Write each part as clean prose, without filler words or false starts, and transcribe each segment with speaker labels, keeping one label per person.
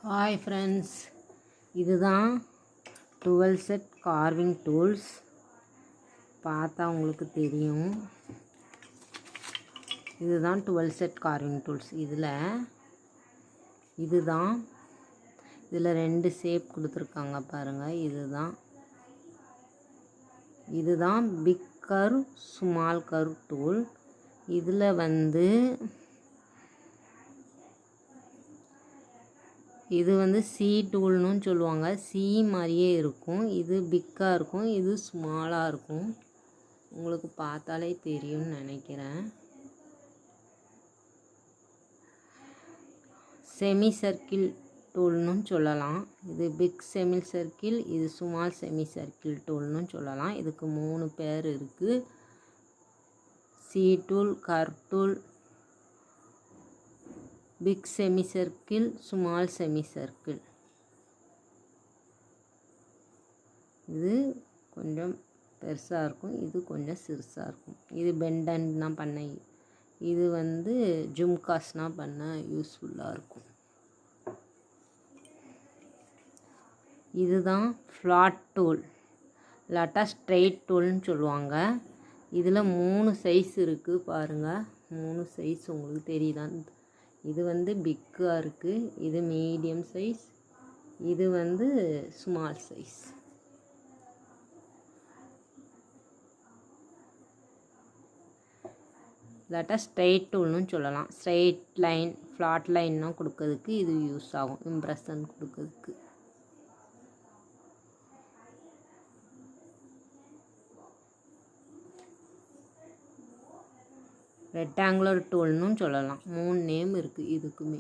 Speaker 1: Hi friends, இதுதான் 12 set carving tools. பார்த்தா உங்களுக்கு தெரியும். இதுதான் 12 செட் கார்விங் டூல்ஸ். இதில் ரெண்டு ஷேப் கொடுத்துருக்காங்க பாருங்கள். இதுதான் big curve small curve tool. இதில் இது சி டூல்னு சொல்லுவாங்க. சி மாதிரியே இருக்கும். இது பிக்காக இருக்கும், இது ஸ்மாலாக இருக்கும். உங்களுக்கு பார்த்தாலே தெரியும்னு நினைக்கிறேன். செமி சர்க்கிள் டூல்னு சொல்லலாம். இது பிக் செமி சர்க்கிள், இது ஸ்மால் செமி சர்க்கிள் டூல்னு சொல்லலாம். இதுக்கு 3 பேர் இருக்குது. C tool, curve tool, big semi circle, small semi circle. இது கொஞ்சம் பெருசாக இருக்கும், இது கொஞ்சம் சிறுசாக இருக்கும். இது பெண்டன்னா பண்ண, இது ஜும்காஸ்னால் பண்ண யூஸ்ஃபுல்லாக இருக்கும். இதுதான் ஃப்ளாட் டூல், இல்லாட்டா ஸ்ட்ரெயிட் டூல்னு சொல்லுவாங்க. இதில் 3 சைஸ் இருக்குது பாருங்கள். 3 சைஸ் உங்களுக்கு தெரியுதான். இது பிக்காக இருக்குது, இது மீடியம் சைஸ், இது ஸ்மால் சைஸ். இல்லாட்டா ஸ்ட்ரெயிட் டூல்னு சொல்லலாம். ஸ்ட்ரெயிட் லைன், ஃப்ளாட் லைன்னா கொடுக்கறதுக்கு இது யூஸ் ஆகும், இம்ப்ரெஷன் கொடுக்கறதுக்கு. ரெக்டாங்குலர் டூல்னு சொல்லலாம். 3 நேம் இருக்குது இதுக்குமே.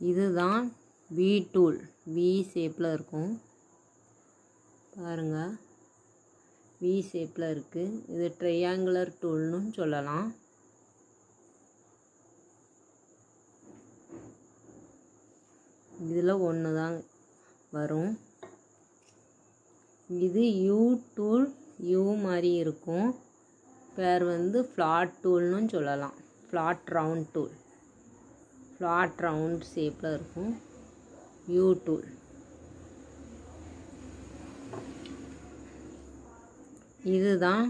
Speaker 1: இதுதான் வி டூல், வி ஷேப்பில் இருக்கும் பாருங்கள். வி ஷேப்பில் இருக்குது. இது ட்ரையாங்குலர் டூல்னு சொல்லலாம். இதில் ஒன்று தான் வரும். இது யூ டூல், யூ மாதிரி இருக்கும். பேர் ஃப்ளாட் டூல்னு சொல்லலாம். Flat round tool, flat round ஷேப்பில் இருக்கும். You tool. இதுதான்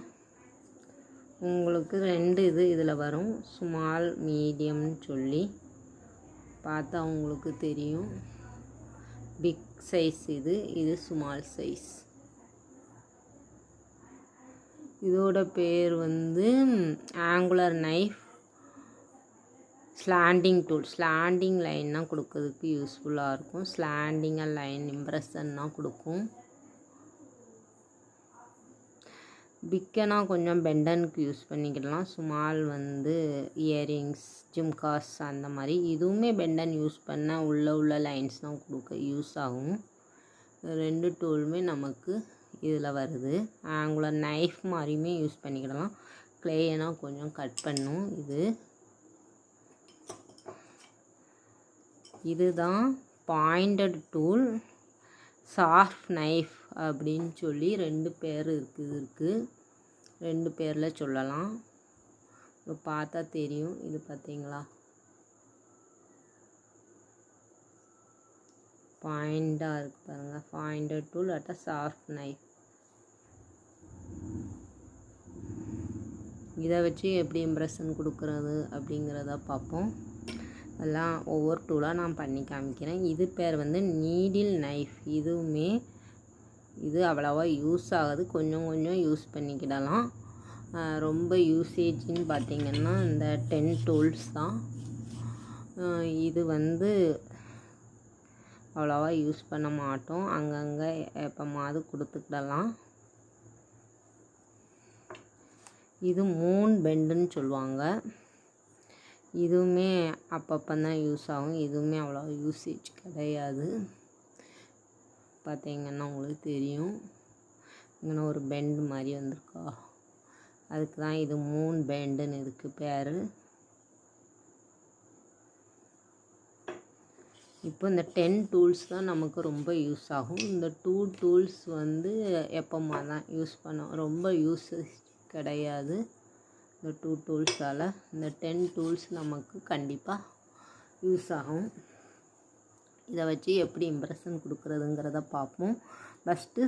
Speaker 1: உங்களுக்கு 2 இதில் வரும். ஸ்மால் மீடியம்னு சொல்லி பார்த்தா உங்களுக்கு தெரியும். பிக் சைஸ் இது ஸ்மால் சைஸ். இதோட பேர் angular knife, slanting tool. Slanting லைன்னா கொடுக்கறதுக்கு யூஸ்ஃபுல்லாக இருக்கும். ஸ்லாண்டிங்காக லைன் இம்ப்ரெஷன்னா கொடுக்கும். பிக்கனா கொஞ்சம் பெண்டனுக்கு யூஸ் பண்ணிக்கிடலாம். ஸ்மால் இயரிங்ஸ், ஜிம்காஸ் அந்த மாதிரி. இதுவுமே பெண்டன் யூஸ் பண்ண உள்ள லைன்ஸ் தான் கொடுக்க யூஸ் ஆகும். 2 டூலுமே நமக்கு இதில் வருது. ஆங்குலர் நைஃப் மாதிரியுமே யூஸ் பண்ணிக்கிடலாம். கிளேனா கொஞ்சம் கட் பண்ணும். இதுதான் பாயிண்டட் டூல், ஷார்ப் நைஃப் அப்படின்னு சொல்லி 2 பேர் இருக்குது. 2 பேரில் சொல்லலாம். இப்போ பார்த்தா தெரியும். இது பார்த்தீங்களா, பாயிண்டாக இருக்குது பாருங்கள். பாயிண்டட் டூல் அட்டா ஷார்ப் நைஃப். இதை வச்சு எப்படி இம்ப்ரெஷன் கொடுக்குறது அப்படிங்கிறத பார்ப்போம். எல்லாம் ஒவ்வொரு டூலாக நான் பண்ணி காமிக்கிறேன். இது பேர் நீடில் நைஃப். இது அவ்வளோவா யூஸ் ஆகுது, கொஞ்சம் யூஸ் பண்ணிக்கிடலாம். ரொம்ப யூசேஜின்னு பார்த்திங்கன்னா இந்த 10 டூல்ஸ் தான். இது அவ்வளோவா யூஸ் பண்ண மாட்டோம். அங்கங்கே எப்போமாவது கொடுத்துக்கிடலாம். இது மூன் பெண்டுன்னு சொல்லுவாங்க. இதுவுமே அப்பப்போ தான் யூஸ் ஆகும். இதுவுமே அவ்வளோ யூசேஜ் கிடையாது. பார்த்திங்கன்னா உங்களுக்கு தெரியும். இங்கே ஒரு பெண்டு மாதிரி வந்திருக்கா, அதுக்கு தான் இது மூன் பெண்டுன்னு இதுக்கு பேர். இப்போ இந்த 10 டூல்ஸ் தான் நமக்கு ரொம்ப யூஸ் ஆகும். இந்த 2 டூல்ஸ் எப்போமா தான் யூஸ் பண்ணோம், ரொம்ப யூஸஸ் கிடையாது. இந்த 2 டூல்ஸால் இந்த 10 டூல்ஸ் நமக்கு கண்டிப்பாக யூஸ் ஆகும். இதை வச்சு எப்படி இம்ப்ரெஷன் கொடுக்குறதுங்கிறத பார்ப்போம். ஃபஸ்ட்டு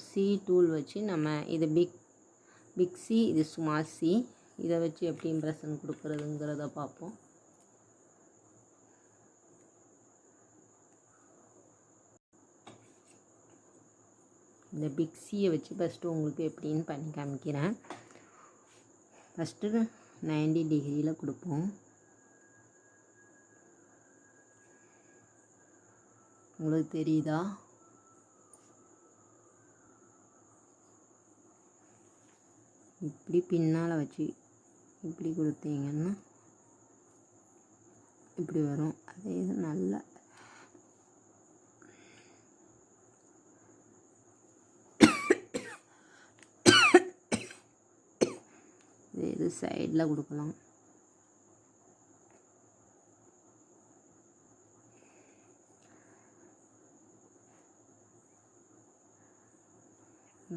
Speaker 1: சி டூல் வச்சு நம்ம இது பிக் சி, இது ஸ்மால் சி, இதை வச்சு எப்படி இம்ப்ரெஷன் கொடுக்குறதுங்கிறத பார்ப்போம். இந்த பிக் சியை வச்சு ஃபஸ்ட்டு உங்களுக்கு எப்படின்னு பண்ணி காமிக்கிறேன். ஃபஸ்ட்டு 90 டிகிரியில் கொடுப்போம். உங்களுக்கு தெரியுதா? இப்படி பின்னால் வச்சு இப்படி கொடுத்தீங்கன்னா இப்படி வரும். அதே இது நல்லா இது சைடில் கொடுக்கலாம்.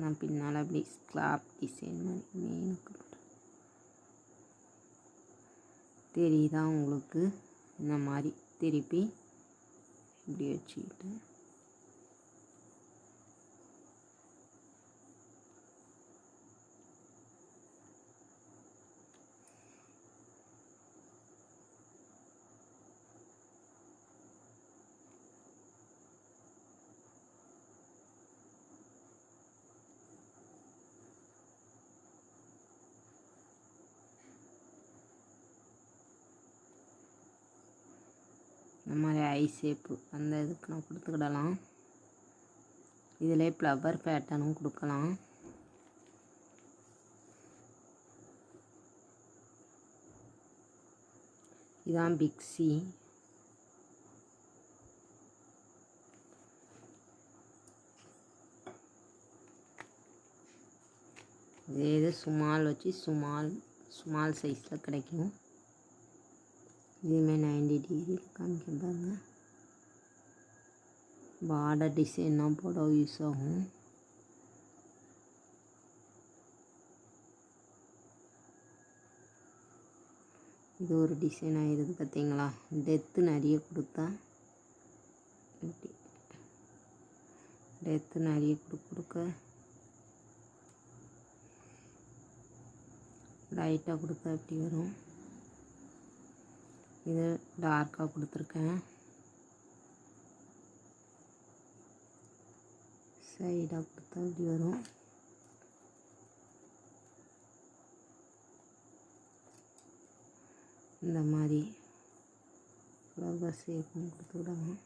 Speaker 1: நான் பின்னால் அப்படி ஸ்க்ராப் டிசைன் மாதிரி மீனுக்கு தெரியுதா உங்களுக்கு? இந்த மாதிரி திருப்பி இப்படி வச்சுக்கிட்டு இந்த மாதிரி ஐ ஷேப்பு அந்த இதுக்கு நான் கொடுத்துக்கிடலாம். இதிலே ஃப்ளவர் பேட்டர்னும் கொடுக்கலாம். இதான் பிக் சி. இதே இது ஸ்மால் வச்சு ஸ்மால் சைஸில் கிடைக்கும். இதுவுமே 90 டிகிரியில் காமிக்க பாருங்கள். பார்டர் டிசைன்லாம் போட யூஸ் ஆகும். இது ஒரு டிசைன் ஆகிடுது பார்த்தீங்களா? டெத்து நிறைய கொடுத்தா இப்படி டெத்து நிறைய கொடுக்க லைட்டாக கொடுத்தா இப்படி வரும். இது டார்க்காக கொடுத்துருக்கேன். சைடாக கொடுத்தா இப்படி வரும். இந்த மாதிரி ஃப்ளவர் ஷேப்பும் கொடுத்துக்கிடலாம்.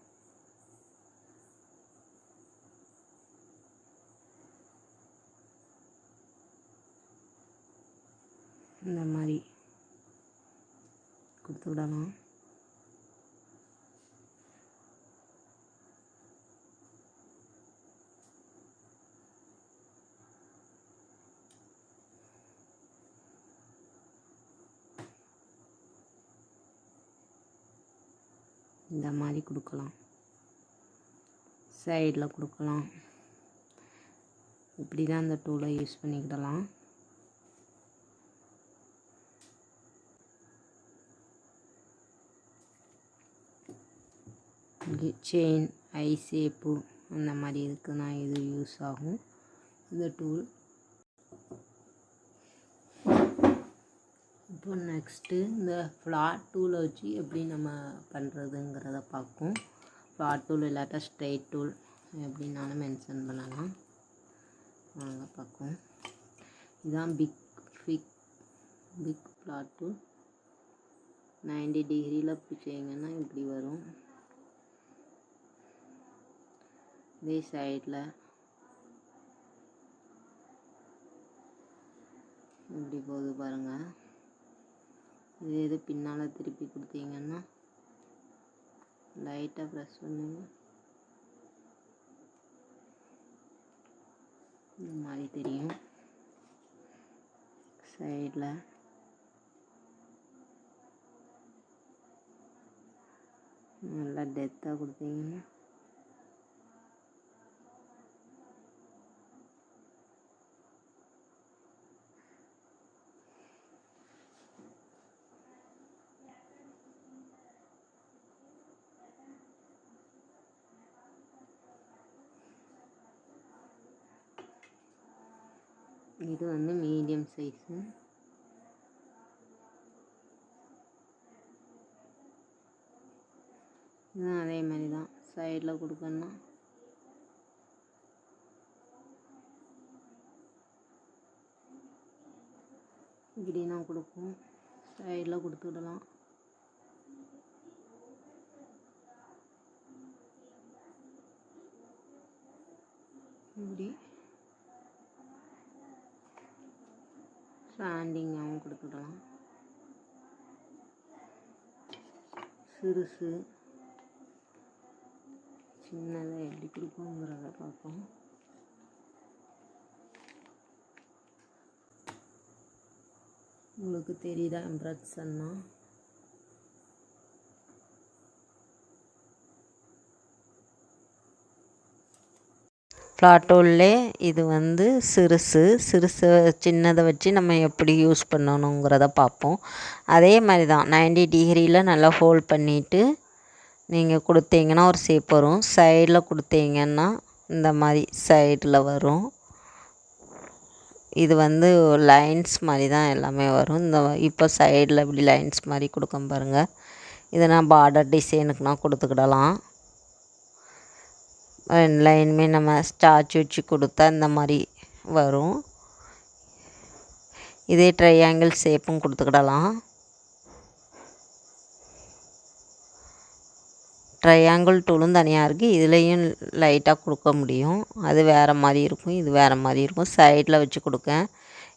Speaker 1: இந்த மாதிரி கொடுத்து விடலாம். இந்த மாதிரி கொடுக்கலாம். சைடில் கொடுக்கலாம். இப்படி தான் இந்த டூலை யூஸ் பண்ணிக்கிடலாம். செயின் ஐ ஷேப்பு அந்த மாதிரி இதுக்கு நான் இது யூஸ் ஆகும் இந்த டூல். இப்போ நெக்ஸ்ட்டு இந்த ஃப்ளாட் டூலை வச்சு எப்படி நம்ம பண்ணுறதுங்கிறத பார்ப்போம். ஃப்ளாட் டூல் இல்லாட்டா ஸ்ட்ரெயிட் டூல் எப்படின்னாலும் மென்ஷன் பண்ணலாம். வாங்க பார்ப்போம். இதுதான் பிக் ஃப்ளாட் டூல். 90 டிகிரியில் பிடிச்சிங்கன்னா இப்படி வரும். இதே சைடில் இப்படி போகுது பாருங்கள். இது பின்னால் திருப்பி கொடுத்தீங்கன்னா லைட்டாக ப்ரெஸ் பண்ணுங்க. இந்த மாதிரி தெரியும். சைடில் நல்லா டெப்த்தாக கொடுத்தீங்கன்னா இது வந்து மீடியம் சைஸு. இதுவும் அதே மாதிரி தான் சைடில் கொடுக்கணும். இப்படி தான் கொடுப்போம், சைடில் கொடுத்துடலாம். இப்படி ஸ்டாண்டிங்காகவும் கொடுத்துடலாம். சிறுசு சின்னதாக எப்படி கொடுப்போங்கிறத பார்ப்போம். உங்களுக்கு தெரியுதா எம்ப்ராய்டரின்னா? ஃப்ளாட்டோல்லே இது வந்து சிறுசு சின்னதை வச்சு நம்ம எப்படி யூஸ் பண்ணணுங்கிறத பார்ப்போம். அதே மாதிரி தான் 90 டிகிரியில் நல்லா ஹோல்ட் பண்ணிவிட்டு நீங்கள் கொடுத்தீங்கன்னா ஒரு ஷேப் வரும். சைடில் கொடுத்தீங்கன்னா இந்த மாதிரி சைடில் வரும். இது வந்து லைன்ஸ் மாதிரி தான் எல்லாமே வரும். இந்த இப்போ சைடில் இப்படி லைன்ஸ் மாதிரி கொடுக்க பாருங்கள். இதை நான் பார்டர் டிசைனுக்கு நான் கொடுத்துக்கிடலாம். 2 லைனுமே நம்ம ஸ்டார்ச் வச்சு கொடுத்தா இந்த மாதிரி வரும். இதே ட்ரையாங்கிள் ஷேப்பும் கொடுத்துக்கிடலாம். ட்ரையாங்கிள் டூலும் தனியாக இருக்குது, இதுலேயும் லைட்டாக கொடுக்க முடியும். அது வேறு மாதிரி இருக்கும், இது வேறு மாதிரி இருக்கும். சைடில் வச்சு கொடுக்கேன்.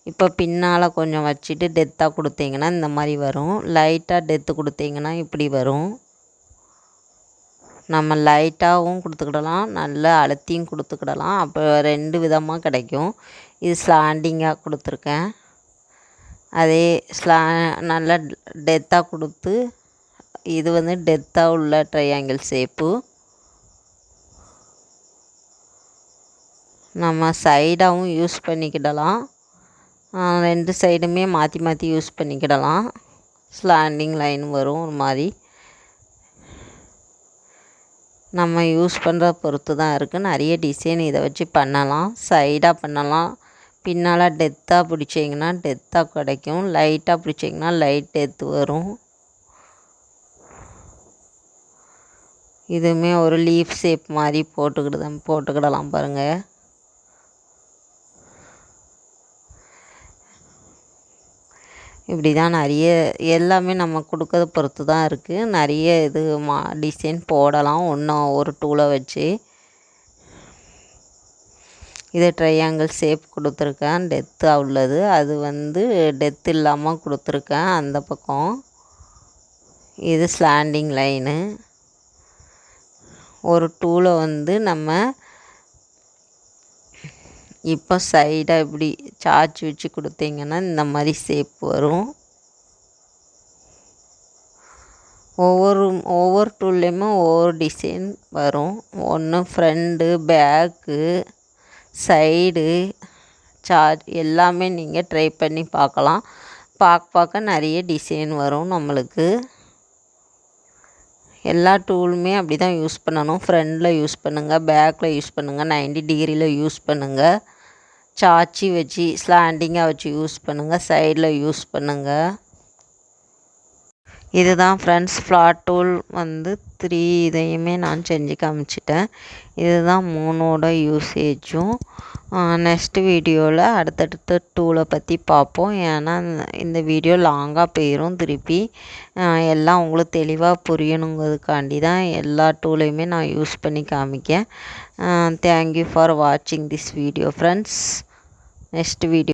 Speaker 1: இப்போ பின்னால் கொஞ்சம் வச்சுட்டு டெத்தாக கொடுத்தீங்கன்னா இந்த மாதிரி வரும். லைட்டாக டெத்து கொடுத்தீங்கன்னா இப்படி வரும். நம்ம லைட்டாகவும் கொடுத்துக்கிடலாம், நல்லா அழுத்தியும் கொடுத்துக்கிடலாம். அப்போ 2 விதமாக கிடைக்கும். இது ஸ்லாண்டிங்காக கொடுத்துருக்கேன். அதே நல்லா டெத்தாக கொடுத்து இது வந்து டெத்தாக உள்ள ட்ரையாங்கிள் ஷேப்பு. நம்ம சைடாகவும் யூஸ் பண்ணிக்கிடலாம், 2 சைடுமே மாற்றி மாற்றி யூஸ் பண்ணிக்கிடலாம். ஸ்லாண்டிங் லைன் வரும் ஒரு மாதிரி. நம்ம யூஸ் பண்ணுற பொறுத்து தான் இருக்குது. நிறைய டிசைன் இதை வச்சு பண்ணலாம். சைடாக பண்ணலாம், பின்னால் டெத்தாக பிடிச்சிங்கன்னா டெத்தாக கிடைக்கும், லைட்டாக பிடிச்சிங்கன்னா லைட் டெத்து வரும். இதுவுமே ஒரு லீஃப் ஷேப் மாதிரி போட்டுக்கிடலாம் பாருங்கள். இப்படி தான் நிறைய எல்லாமே நம்ம கொடுக்கறத பொறுத்து தான் இருக்குது. நிறைய இது டிசைன் போடலாம் ஒரு டூலை வச்சு. இது ட்ரையாங்கிள் ஷேப் கொடுத்துருக்கேன், டெத்தாக உள்ளது. அது வந்து டெத் இல்லாமல் கொடுத்துருக்கேன் அந்த பக்கம். இது ஸ்லாண்டிங் லைனு. ஒரு டூலை வந்து நம்ம இப்போ சைடாக இப்படி சார்ஜ் வச்சு கொடுத்தீங்கன்னா இந்த மாதிரி ஷேப் வரும். ஒவ்வொரு டூல்லையுமே ஒவ்வொரு டிசைன் வரும். ஒன்று ஃப்ரண்ட்டு, பேக்கு, சைடு, சார்ஜ் எல்லாமே நீங்கள் ட்ரை பண்ணி பார்க்கலாம். பார்க்க நிறைய டிசைன் வரும் நம்மளுக்கு. எல்லா டூலுமே அப்படி தான் யூஸ் பண்ணணும். ஃப்ரண்டில் யூஸ் பண்ணுங்கள், பேக்கில் யூஸ் பண்ணுங்கள், 90 டிகிரியில் யூஸ் பண்ணுங்கள், சாச்சி வச்சு ஸ்லாண்டிங்காக வச்சு யூஸ் பண்ணுங்கள், சைடில் யூஸ் பண்ணுங்கள். இதுதான் ஃப்ரெண்ட்ஸ் ஃப்ளாட் டூல் வந்து 3 இதையுமே நான் செஞ்சு காமிச்சிட்டேன். இதுதான் 3ஓட யூசேஜும். நெக்ஸ்ட் வீடியோவில் அடுத்தடுத்த டூலை பற்றி பார்ப்போம். ஏன்னா இந்த வீடியோ லாங்காக போயிடும். திருப்பி எல்லாம் உங்களுக்கு தெளிவாக புரியணுங்கிறதுக்காண்டி தான் எல்லா டூலையுமே நான் யூஸ் பண்ணி காமிக்கேன். தேங்க்யூ ஃபார் வாட்சிங் this video friends. Next video